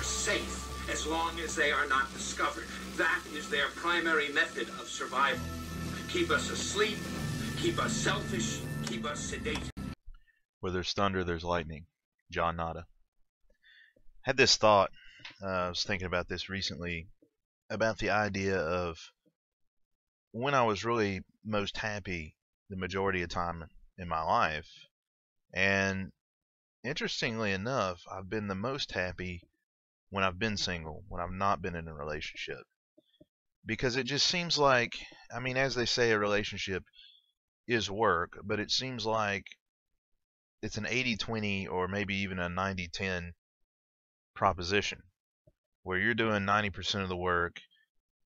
are safe as long as they are not discovered. That is their primary method of survival. Keep us asleep, keep us selfish, keep us sedated. Where there's thunder, there's lightning. John Nada. Had this thought, I was thinking about this recently, about the idea of when I was really most happy the majority of time in my life. And interestingly enough, I've been the most happy when I've been single, when I've not been in a relationship. Because it just seems like, I mean, as they say, a relationship is work, but it seems like it's an 80-20 or maybe even a 90-10 proposition, where you're doing 90% of the work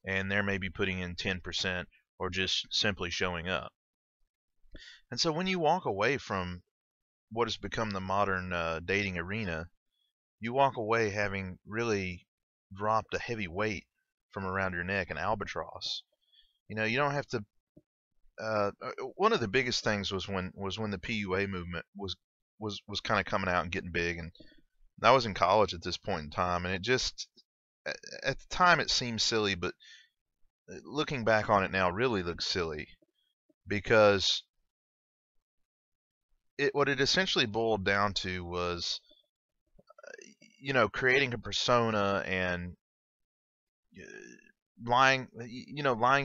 and they're maybe putting in 10% or just simply showing up. And so when you walk away from what has become the modern dating arena, you walk away having really dropped a heavy weight from around your neck, an albatross. You know, you don't have to. One of the biggest things was when the PUA movement was kind of coming out and getting big, and I was in college at this point in time, and it just, at the time it seemed silly, but looking back on it now really looks silly, because what it essentially boiled down to was, you know, creating a persona and lying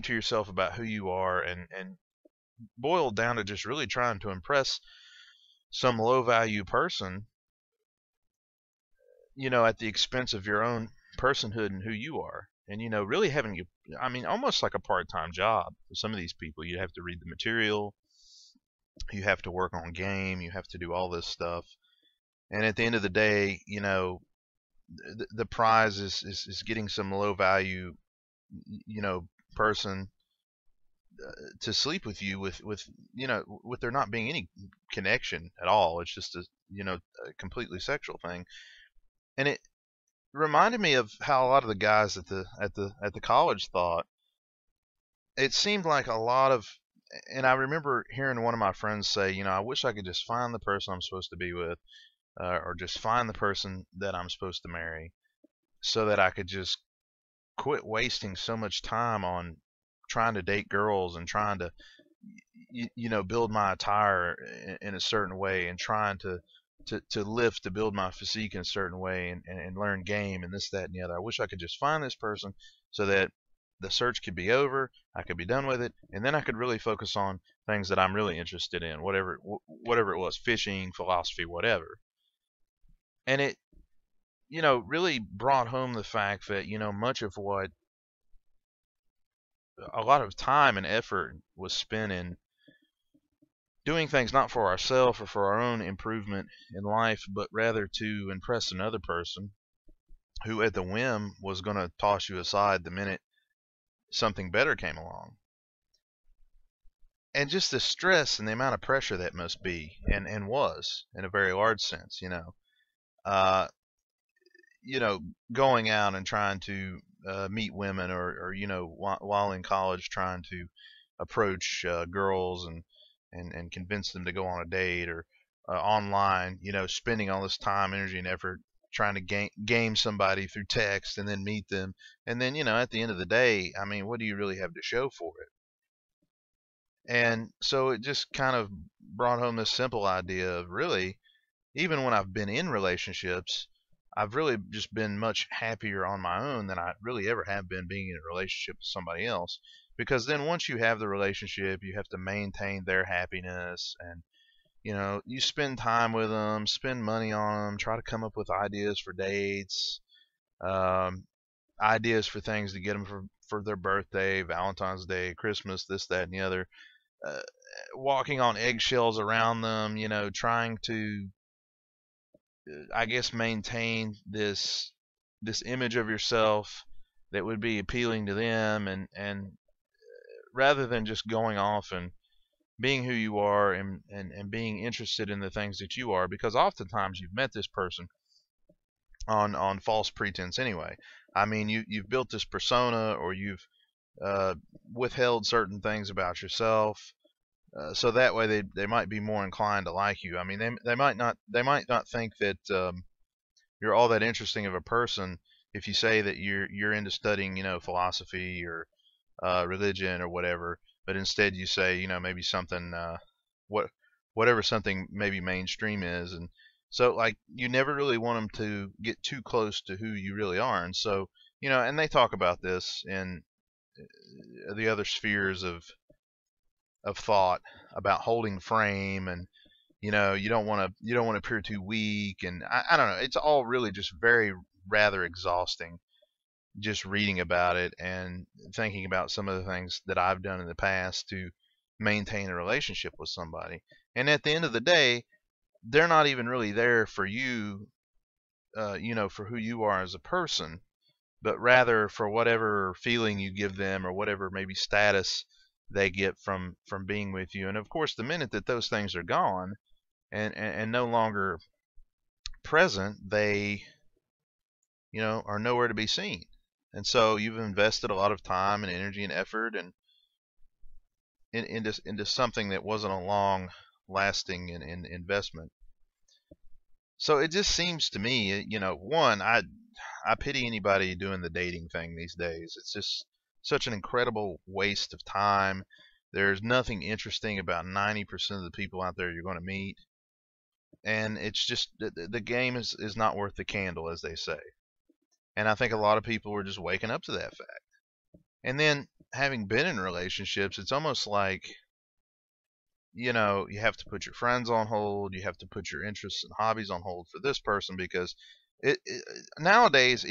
to yourself about who you are, and boiled down to just really trying to impress some low value person, you know, at the expense of your own personhood and who you are. And, you know, really having, I mean, almost like a part-time job for some of these people. You have to read the material, you have to work on game, you have to do all this stuff. And at the end of the day, you know, the prize is getting some low value, you know, person to sleep with you with you know, with there not being any connection at all. It's just a, you know, a completely sexual thing. And it reminded me of how a lot of the guys at the college thought. It seemed like a lot of, and I remember hearing one of my friends say, you know, I wish I could just find the person I'm supposed to be with, or just find the person that I'm supposed to marry, so that I could just quit wasting so much time on trying to date girls and trying to, you know, build my attire in a certain way, and trying to lift, to build my physique in a certain way, and learn game and this, that, and the other. I wish I could just find this person so that the search could be over, I could be done with it, and then I could really focus on things that I'm really interested in, whatever it was, fishing, philosophy, whatever. And it, you know, really brought home the fact that, you know, much of what a lot of time and effort was spent in doing things not for ourselves or for our own improvement in life, but rather to impress another person who at the whim was going to toss you aside the minute something better came along. And just the stress and the amount of pressure that must be, and was, in a very large sense, you know, going out and trying to meet women, or you know, while in college, trying to approach girls and convince them to go on a date, or online, you know, spending all this time, energy, and effort trying to game somebody through text and then meet them, and then, you know, at the end of the day, I mean, what do you really have to show for it? And so it just kind of brought home this simple idea of, really, even when I've been in relationships, I've really just been much happier on my own than I really ever have been being in a relationship with somebody else. Because then once you have the relationship, you have to maintain their happiness, and, you know, you spend time with them, spend money on them, try to come up with ideas for dates, ideas for things to get them for their birthday, Valentine's Day, Christmas, this, that, and the other. Walking on eggshells around them, you know, trying to, I guess, maintain this image of yourself that would be appealing to them, and rather than just going off and being who you are, and being interested in the things that you are, because oftentimes you've met this person on false pretense anyway. I mean, you've built this persona, or you've withheld certain things about yourself, so that way they might be more inclined to like you. I mean, they might not think that you're all that interesting of a person if you say that you're into studying, philosophy or religion or whatever, but instead you say, maybe something, what whatever something maybe mainstream is. And so, like, you never really want them to get too close to who you really are. And so, and they talk about this in the other spheres of thought about holding frame, and you don't want to appear too weak, and I don't know, it's all really just very rather exhausting just reading about it and thinking about some of the things that I've done in the past to maintain a relationship with somebody. And at the end of the day, they're not even really there for you, for who you are as a person, but rather for whatever feeling you give them or whatever maybe status they get from being with you. And of course, the minute that those things are gone and no longer present, they are nowhere to be seen. And so you've invested a lot of time and energy and effort and into something that wasn't a long lasting investment. So it just seems to me, one, I pity anybody doing the dating thing these days. It's just such an incredible waste of time. There's nothing interesting about 90% of the people out there you're going to meet. And it's just, the game is not worth the candle, as they say. And I think a lot of people are just waking up to that fact. And then, having been in relationships, it's almost like, you have to put your friends on hold, you have to put your interests and hobbies on hold for this person, because nowadays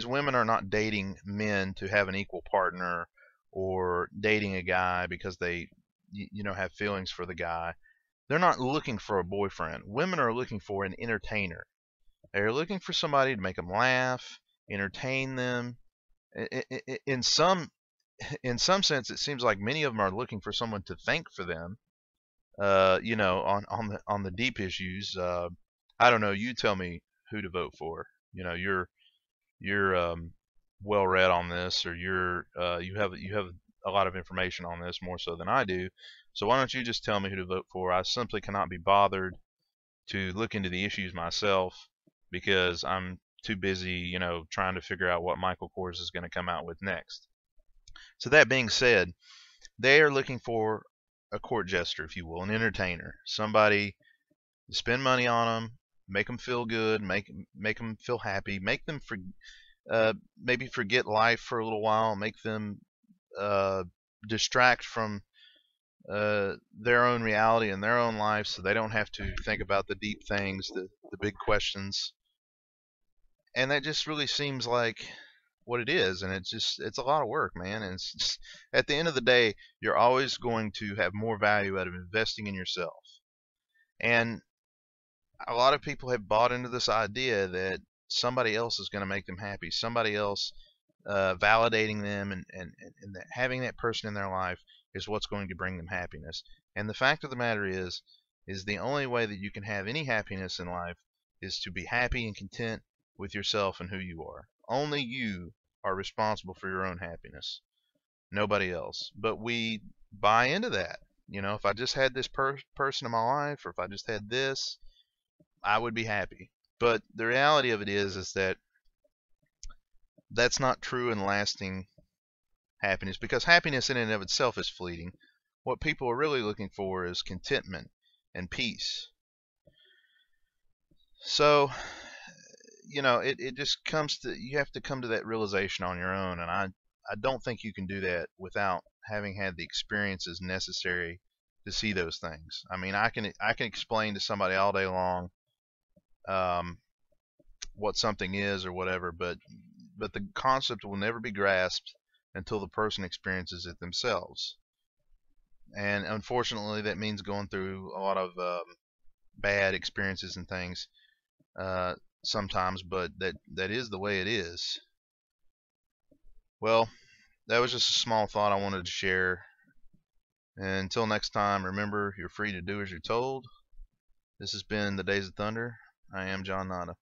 women are not dating men to have an equal partner, or dating a guy because they have feelings for the guy. They're not looking for a boyfriend. Women are looking for an entertainer. They're looking for somebody to make them laugh, entertain them. In some sense, it seems like many of them are looking for someone to think for them. On the deep issues. I don't know. You tell me who to vote for. You're well read on this, or you have a lot of information on this, more so than I do. So why don't you just tell me who to vote for? I simply cannot be bothered to look into the issues myself, because I'm too busy, trying to figure out what Michael Kors is going to come out with next. So that being said, they are looking for a court jester, if you will, an entertainer, somebody to spend money on them, make them feel good, make them feel happy, make them maybe forget life for a little while, make them distract from their own reality and their own life, so they don't have to think about the deep things, the big questions. And that just really seems like what it is, and it's a lot of work, man. And it's just, at the end of the day, you're always going to have more value out of investing in yourself. And a lot of people have bought into this idea that somebody else is going to make them happy, somebody else validating them, and that having that person in their life is what's going to bring them happiness. And the fact of the matter is the only way that you can have any happiness in life is to be happy and content with yourself and who you are. Only you are responsible for your own happiness, nobody else. But we buy into that. If I just had this person in my life, or if I just had this, I would be happy. But the reality of it is that that's not true and lasting happiness, because happiness in and of itself is fleeting. What people are really looking for is contentment and peace. So, it just comes to, you have to come to that realization on your own, and I don't think you can do that without having had the experiences necessary to see those things. I mean, I can explain to somebody all day long what something is or whatever, but the concept will never be grasped until the person experiences it themselves. And unfortunately, that means going through a lot of bad experiences and things sometimes, but that is the way it is. Well, that was just a small thought I wanted to share. And until next time, remember, you're free to do as you're told. This has been the Days of Thunder. I am John Nada.